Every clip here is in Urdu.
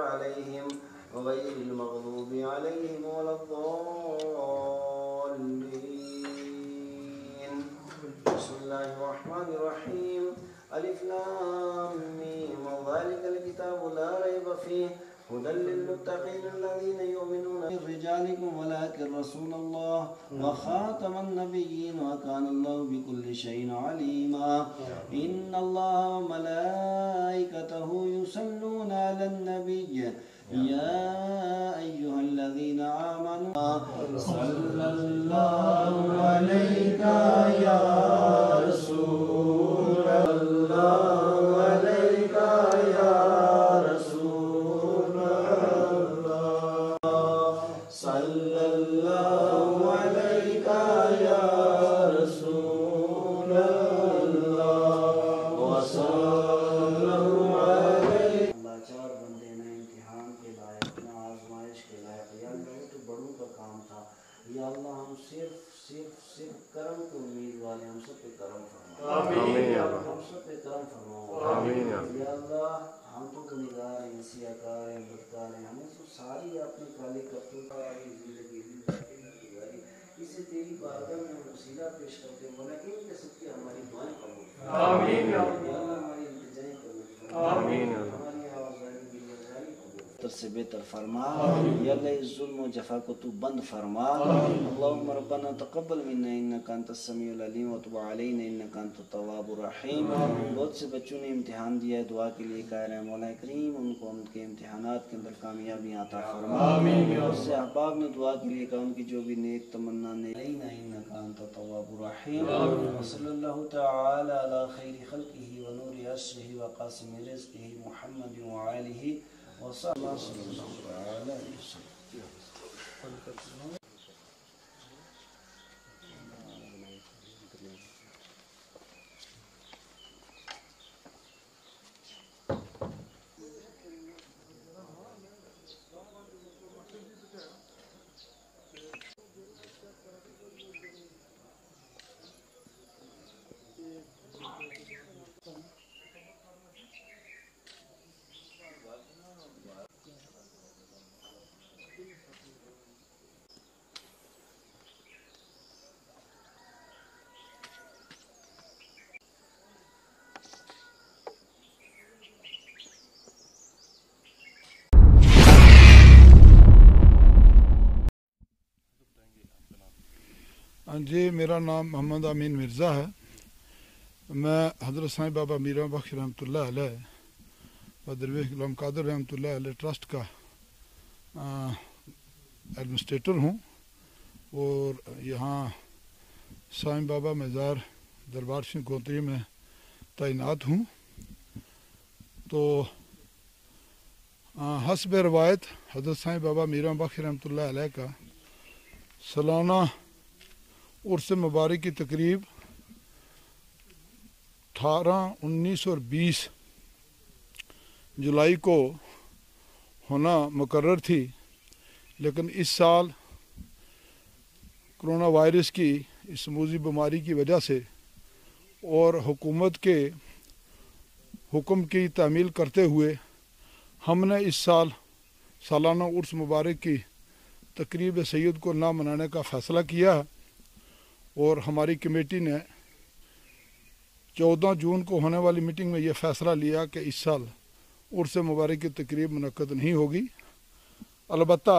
عليهم غير المغضوب عليهم ولا الضالين. بسم الله الرحمن الرحيم. ألف لام ميم ذلك الكتاب لا ريب فيه هدى للمتقين الذين يؤمنون برجالكم ولكن رسول الله وخاتم النبيين وكان الله بكل شيء عليما. إن الله وملائكته يصلون على النبي يا أيها الذين آمنوا صلى الله عليك يا رسول الله عليك يا رسول الله صلى الله عليك يا رسول الله وصلى الله عليك. اللہ چار بندے نے امتحان کے لائق نہ آزمائش کے لائق. یا اللہ تو بڑوں کا کام تھا. یا اللہ ہم صرف کرم کے امیدوار ہیں. ہم سب پہ کرم فرما. آمین. ہم سب پہ کرم فرما. آمین. یا اللہ ہم تو گنہگار ہیں, سیاکار ہیں, بدکار ہیں. ہمیں تو ساری اپنی کالی کرتوت زندگی اسے تیری بارگاہ میں وسیلہ پیش کرتے ہیں. مولا ان کے سب کی ہماری دعائیں قبول فرما. آمین. یا اللہ ہماری التجائیں قبول فرما. آمین. ہماری آوازاری بیازاری قبول سے بہتر فرما. یا اللہ اس ظلم و جفا کو تو بند فرما. اللهم ربنا تقبل منا انك انت السميع العليم وتب علينا انك انت التواب الرحيم. بہت سے بچوں نے امتحان دیا ہے, دعا کے لیے کہہ رہے ہیں. مولا کریم ان کو ان کے امتحانات کے اندر کامیابی عطا فرما. بہت سے احباب نے دعا کے لیے کہا, ان کی جو بھی نیک تمنا نے انك انت التواب الرحيم. وصلی اللہ تعالی علی خیر خلقہ ونور عرشہ وقاسم رزقہ محمد وآلہ وصحبہ صلی اللہ علیہ وسلم. جی میرا نام محمد امین مرزا ہے. میں حضرت سائیں بابا میرا بخش رحمۃ اللہ علیہ و درویش غلام قادر رحمۃ اللہ علیہ ٹرسٹ کا ایڈمنسٹریٹر ہوں, اور یہاں سائیں بابا مزار دربار سنگھ گوتری میں تعینات ہوں. تو حسب روایت حضرت سائیں بابا میرا بخش رحمۃ اللہ علیہ کا سالانہ عرس مبارک کی تقریب 18, 19 اور 20 جولائی کو ہونا مقرر تھی, لیکن اس سال کرونا وائرس کی اس موذی بیماری کی وجہ سے اور حکومت کے حکم کی تعمیل کرتے ہوئے ہم نے اس سال سالانہ عرس مبارک کی تقریب سید کو نہ منانے کا فیصلہ کیا, اور ہماری کمیٹی نے 14 جون کو ہونے والی میٹنگ میں یہ فیصلہ لیا کہ اس سال عرس مبارک کی تقریب منعقد نہیں ہوگی. البتہ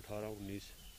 18, 19,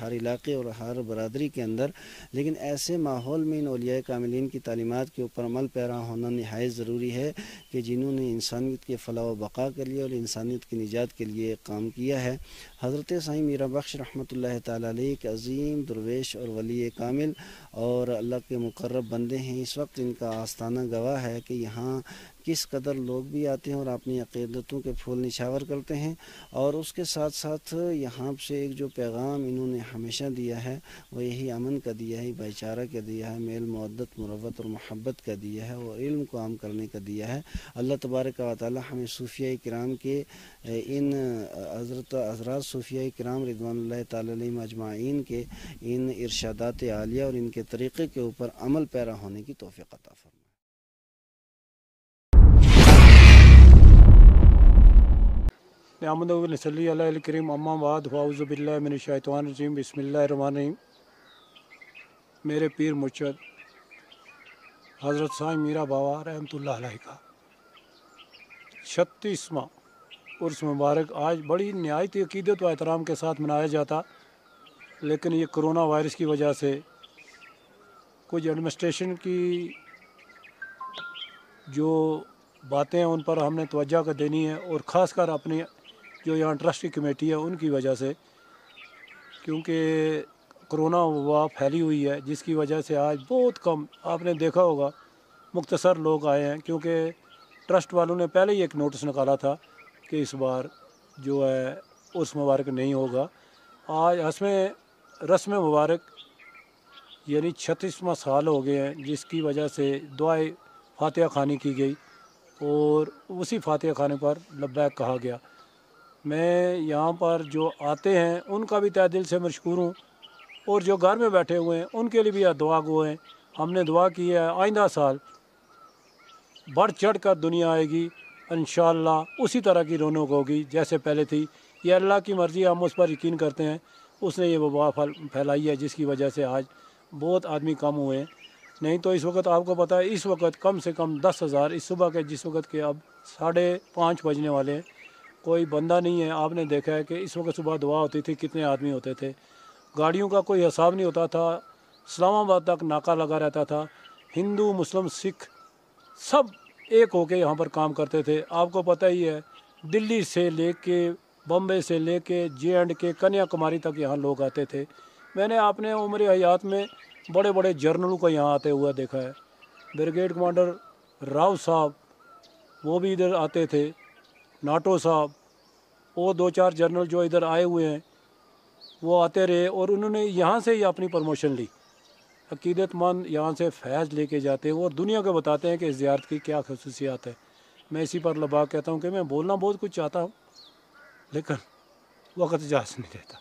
ہر علاقے اور ہر برادری کے اندر، لیکن ایسے ماحول میں ان اولیاء کاملین کی تعلیمات کے اوپر عمل پیرا ہونا نہایت ضروری ہے کہ جنہوں نے انسانیت کے فلاح و بقا کے لیے اور انسانیت کی نجات کے لیے کام کیا ہے۔ حضرت سائیں میرا بخش رحمۃ اللہ تعالیٰ علیہ ایک عظیم درویش اور ولی کامل اور اللہ کے مقرب بندے ہیں۔ اس وقت ان کا آستانہ گواہ ہے کہ یہاں کس قدر لوگ بھی آتے ہیں اور اپنی عقیدتوں کے پھول نچھاور کرتے ہیں، اور اس کے ساتھ ساتھ یہاں سے ایک جو پیغام انہوں نے ہمیشہ دیا ہے وہ یہی امن کا دیا ہے، بھائی چارہ کا دیا ہے، میل مودت مروت اور محبت کا دیا ہے، اور علم کو عام کرنے کا دیا ہے۔ اللہ تبارک و تعالی ہمیں صوفیاء کرام کے ان حضرات صوفیاء کرام رضوان اللہ تعالی علیہم اجمعین کے ان ارشادات عالیہ اور ان کے طریقے کے اوپر عمل پیرا ہونے کی توفیق عطا فرمائے۔ نحمدہ و نصلی علی الکریم، اما بعد، اعوذ باللہ من الشیطان الرجیم، بسم اللہ الرحمن الرحیم۔ میرے پیر مرشد حضرت سائیں میرا بابا رحمۃ اللہ علیہ کا 36واں عرس مبارک آج بڑی نہایت عقیدت و احترام کے ساتھ منایا جاتا، لیکن یہ کرونا وائرس کی وجہ سے کچھ ایڈمنسٹریشن کی جو باتیں ان پر ہم نے توجہ کا دینی ہے، اور خاص کر اپنی جو یہاں ٹرسٹ کی کمیٹی ہے ان کی وجہ سے، کیونکہ کرونا وبا پھیلی ہوئی ہے، جس کی وجہ سے آج بہت کم، آپ نے دیکھا ہوگا مختصر لوگ آئے ہیں، کیونکہ ٹرسٹ والوں نے پہلے ہی ایک نوٹس نکالا تھا کہ اس بار جو ہے عرس مبارک نہیں ہوگا۔ آج رسم مبارک یعنی 36واں سال ہو گئے ہیں، جس کی وجہ سے دعائے فاتحہ خوانی کی گئی اور اسی فاتحہ خانے پر لبیک کہا گیا۔ میں یہاں پر جو آتے ہیں ان کا بھی تہ دل سے مشکور ہوں، اور جو گھر میں بیٹھے ہوئے ہیں ان کے لیے بھی دعا گو ہیں۔ ہم نے دعا کی ہے آئندہ سال بڑھ چڑھ کر دنیا آئے گی، انشاءاللہ اسی طرح کی رونق ہوگی جیسے پہلے تھی۔ یہ اللہ کی مرضی، ہم اس پر یقین کرتے ہیں۔ اس نے یہ وبا پھیلائی ہے جس کی وجہ سے آج بہت آدمی کم ہوئے ہیں، نہیں تو اس وقت آپ کو پتہ ہے اس وقت کم سے کم 10,000 اس صبح کے، جس وقت کے اب 5:30 بجنے والے ہیں، کوئی بندہ نہیں ہے۔ آپ نے دیکھا ہے کہ اس وقت صبح دعا ہوتی تھی کتنے آدمی ہوتے تھے، گاڑیوں کا کوئی حساب نہیں ہوتا تھا، اسلام آباد تک ناکہ لگا رہتا تھا، ہندو مسلم سکھ سب ایک ہو کے یہاں پر کام کرتے تھے۔ آپ کو پتہ ہی ہے دلی سے لے کے بمبے سے لے کے J&K کنیا کماری تک یہاں لوگ آتے تھے۔ میں نے اپنے عمر حیات میں بڑے بڑے جرنلوں کو یہاں آتے ہوا دیکھا ہے۔ بریگیڈ کمانڈر راؤ صاحب وہ بھی ادھر آتے تھے، ناٹو صاحب، وہ 2-4 جرنل جو ادھر آئے ہوئے ہیں وہ آتے رہے، اور انہوں نے یہاں سے ہی اپنی پروموشن لی۔ عقیدت مند یہاں سے فیض لے کے جاتے ہیں اور دنیا کو بتاتے ہیں کہ اس زیارت کی کیا خصوصیات ہے۔ میں اسی پر لبا کہتا ہوں کہ میں بولنا بہت کچھ چاہتا ہوں لیکن وقت اجازت نہیں دیتا۔